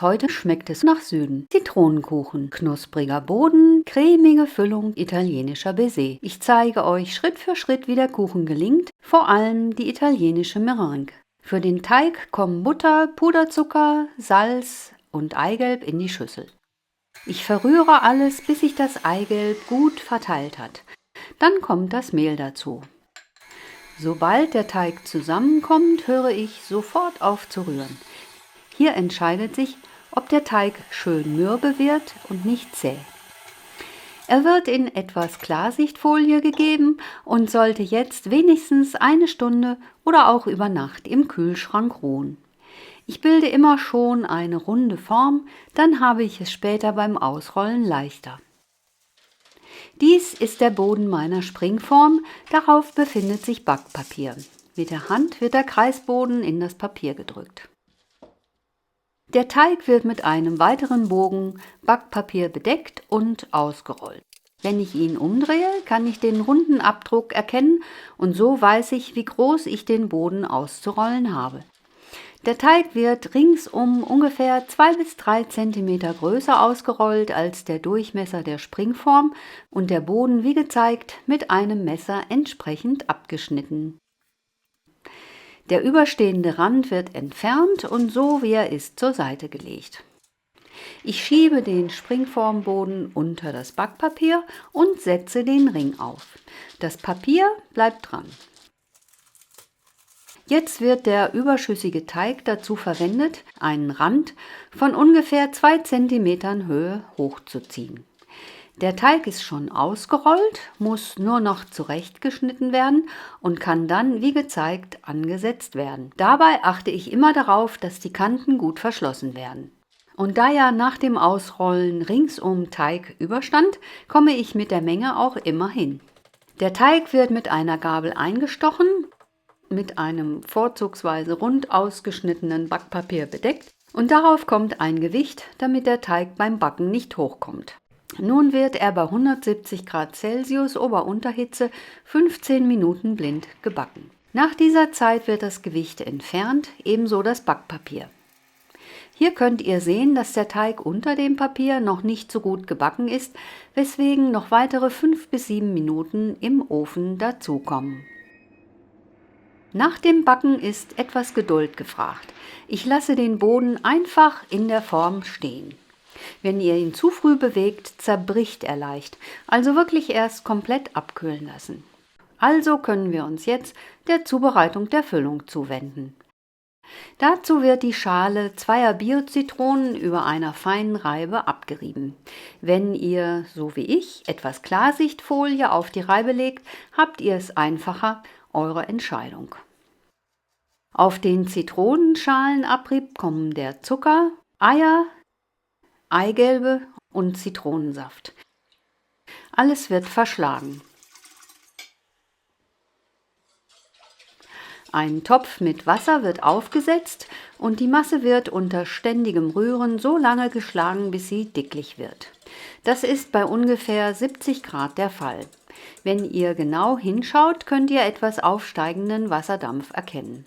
Heute schmeckt es nach Süden. Zitronenkuchen, knuspriger Boden, cremige Füllung, italienischer Baiser. Ich zeige euch Schritt für Schritt, wie der Kuchen gelingt, vor allem die italienische Meringue. Für den Teig kommen Butter, Puderzucker, Salz und Eigelb in die Schüssel. Ich verrühre alles, bis sich das Eigelb gut verteilt hat. Dann kommt das Mehl dazu. Sobald der Teig zusammenkommt, höre ich sofort auf zu rühren. Hier entscheidet sich, ob der Teig schön mürbe wird und nicht zäh. Er wird in etwas Klarsichtfolie gegeben und sollte jetzt wenigstens eine Stunde oder auch über Nacht im Kühlschrank ruhen. Ich bilde immer schon eine runde Form, dann habe ich es später beim Ausrollen leichter. Dies ist der Boden meiner Springform, darauf befindet sich Backpapier. Mit der Hand wird der Kreisboden in das Papier gedrückt. Der Teig wird mit einem weiteren Bogen Backpapier bedeckt und ausgerollt. Wenn ich ihn umdrehe, kann ich den runden Abdruck erkennen und so weiß ich, wie groß ich den Boden auszurollen habe. Der Teig wird ringsum ungefähr 2 bis 3 cm größer ausgerollt als der Durchmesser der Springform und der Boden, wie gezeigt, mit einem Messer entsprechend abgeschnitten. Der überstehende Rand wird entfernt und so wie er ist zur Seite gelegt. Ich schiebe den Springformboden unter das Backpapier und setze den Ring auf. Das Papier bleibt dran. Jetzt wird der überschüssige Teig dazu verwendet, einen Rand von ungefähr 2 cm Höhe hochzuziehen. Der Teig ist schon ausgerollt, muss nur noch zurechtgeschnitten werden und kann dann, wie gezeigt, angesetzt werden. Dabei achte ich immer darauf, dass die Kanten gut verschlossen werden. Und da ja nach dem Ausrollen ringsum Teig überstand, komme ich mit der Menge auch immer hin. Der Teig wird mit einer Gabel eingestochen, mit einem vorzugsweise rund ausgeschnittenen Backpapier bedeckt und darauf kommt ein Gewicht, damit der Teig beim Backen nicht hochkommt. Nun wird er bei 170 Grad Celsius Ober-Unterhitze 15 Minuten blind gebacken. Nach dieser Zeit wird das Gewicht entfernt, ebenso das Backpapier. Hier könnt ihr sehen, dass der Teig unter dem Papier noch nicht so gut gebacken ist, weswegen noch weitere 5 bis 7 Minuten im Ofen dazukommen. Nach dem Backen ist etwas Geduld gefragt. Ich lasse den Boden einfach in der Form stehen. Wenn ihr ihn zu früh bewegt, zerbricht er leicht, also wirklich erst komplett abkühlen lassen. Also können wir uns jetzt der Zubereitung der Füllung zuwenden. Dazu wird die Schale zweier Bio-Zitronen über einer feinen Reibe abgerieben. Wenn ihr, so wie ich, etwas Klarsichtfolie auf die Reibe legt, habt ihr es einfacher, eure Entscheidung. Auf den Zitronenschalenabrieb kommen der Zucker, Eier, Eigelbe und Zitronensaft. Alles wird verschlagen. Ein Topf mit Wasser wird aufgesetzt und die Masse wird unter ständigem Rühren so lange geschlagen, bis sie dicklich wird. Das ist bei ungefähr 70 Grad der Fall. Wenn ihr genau hinschaut, könnt ihr etwas aufsteigenden Wasserdampf erkennen.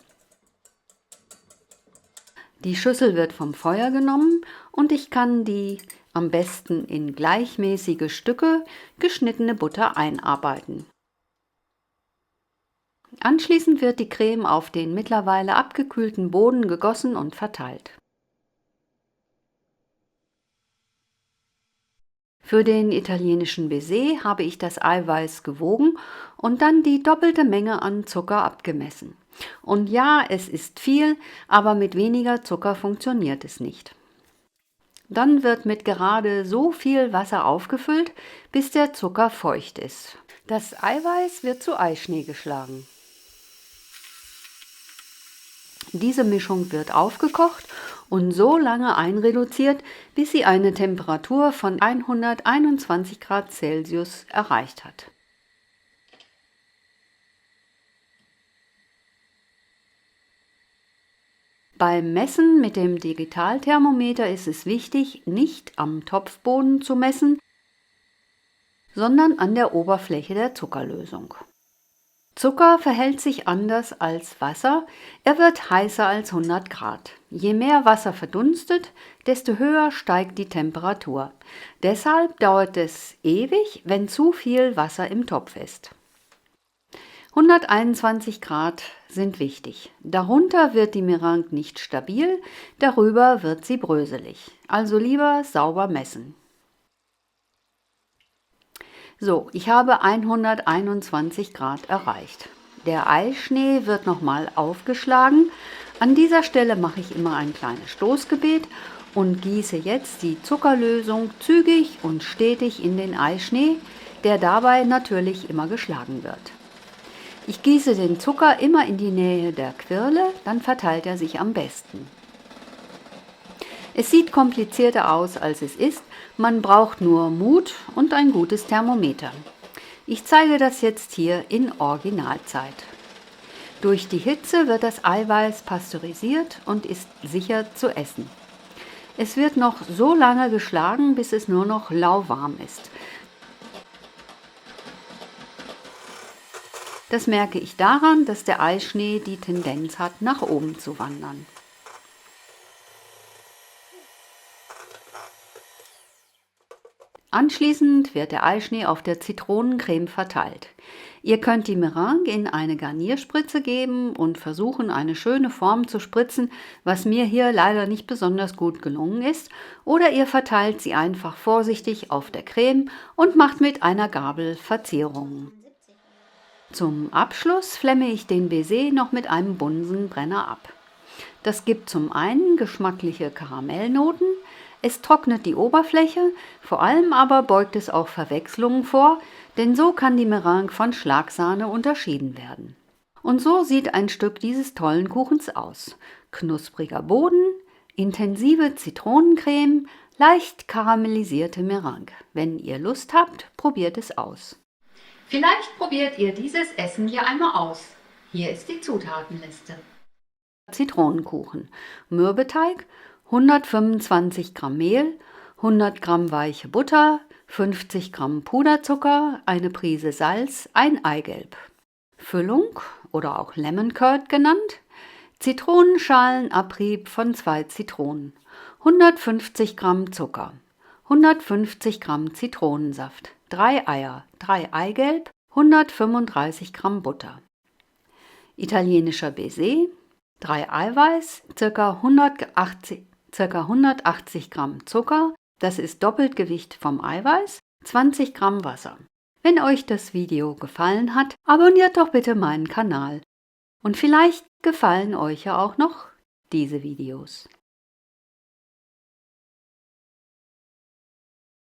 Die Schüssel wird vom Feuer genommen und ich kann die am besten in gleichmäßige Stücke geschnittene Butter einarbeiten. Anschließend wird die Creme auf den mittlerweile abgekühlten Boden gegossen und verteilt. Für den italienischen Baiser habe ich das Eiweiß gewogen und dann die doppelte Menge an Zucker abgemessen. Und ja, es ist viel, aber mit weniger Zucker funktioniert es nicht. Dann wird mit gerade so viel Wasser aufgefüllt, bis der Zucker feucht ist. Das Eiweiß wird zu Eischnee geschlagen. Diese Mischung wird aufgekocht und so lange einreduziert, bis sie eine Temperatur von 121 Grad Celsius erreicht hat. Beim Messen mit dem Digitalthermometer ist es wichtig, nicht am Topfboden zu messen, sondern an der Oberfläche der Zuckerlösung. Zucker verhält sich anders als Wasser, er wird heißer als 100 Grad. Je mehr Wasser verdunstet, desto höher steigt die Temperatur. Deshalb dauert es ewig, wenn zu viel Wasser im Topf ist. 121 Grad sind wichtig. Darunter wird die Meringue nicht stabil, darüber wird sie bröselig. Also lieber sauber messen. So, ich habe 121 Grad erreicht. Der Eischnee wird nochmal aufgeschlagen. An dieser Stelle mache ich immer ein kleines Stoßgebet und gieße jetzt die Zuckerlösung zügig und stetig in den Eischnee, der dabei natürlich immer geschlagen wird. Ich gieße den Zucker immer in die Nähe der Quirle, dann verteilt er sich am besten. Es sieht komplizierter aus, als es ist. Man braucht nur Mut und ein gutes Thermometer. Ich zeige das jetzt hier in Originalzeit. Durch die Hitze wird das Eiweiß pasteurisiert und ist sicher zu essen. Es wird noch so lange geschlagen, bis es nur noch lauwarm ist. Das merke ich daran, dass der Eischnee die Tendenz hat, nach oben zu wandern. Anschließend wird der Eischnee auf der Zitronencreme verteilt. Ihr könnt die Meringue in eine Garnierspritze geben und versuchen, eine schöne Form zu spritzen, was mir hier leider nicht besonders gut gelungen ist, oder ihr verteilt sie einfach vorsichtig auf der Creme und macht mit einer Gabel Verzierungen. Zum Abschluss flemme ich den Baiser noch mit einem Bunsenbrenner ab. Das gibt zum einen geschmackliche Karamellnoten, es trocknet die Oberfläche, vor allem aber beugt es auch Verwechslungen vor, denn so kann die Meringue von Schlagsahne unterschieden werden. Und so sieht ein Stück dieses tollen Kuchens aus. Knuspriger Boden, intensive Zitronencreme, leicht karamellisierte Meringue. Wenn ihr Lust habt, probiert es aus. Vielleicht probiert ihr dieses Essen hier einmal aus. Hier ist die Zutatenliste. Zitronenkuchen, Mürbeteig, 125 Gramm Mehl, 100 Gramm weiche Butter, 50 Gramm Puderzucker, eine Prise Salz, ein Eigelb. Füllung oder auch Lemon Curd genannt, Zitronenschalenabrieb von 2 Zitronen, 150 Gramm Zucker, 150 Gramm Zitronensaft, 3 Eier, 3 Eigelb, 135 Gramm Butter. Italienischer Baiser, 3 Eiweiß, ca. 180 Gramm Zucker, das ist Doppeltgewicht vom Eiweiß, 20 Gramm Wasser. Wenn euch das Video gefallen hat, abonniert doch bitte meinen Kanal. Und vielleicht gefallen euch ja auch noch diese Videos.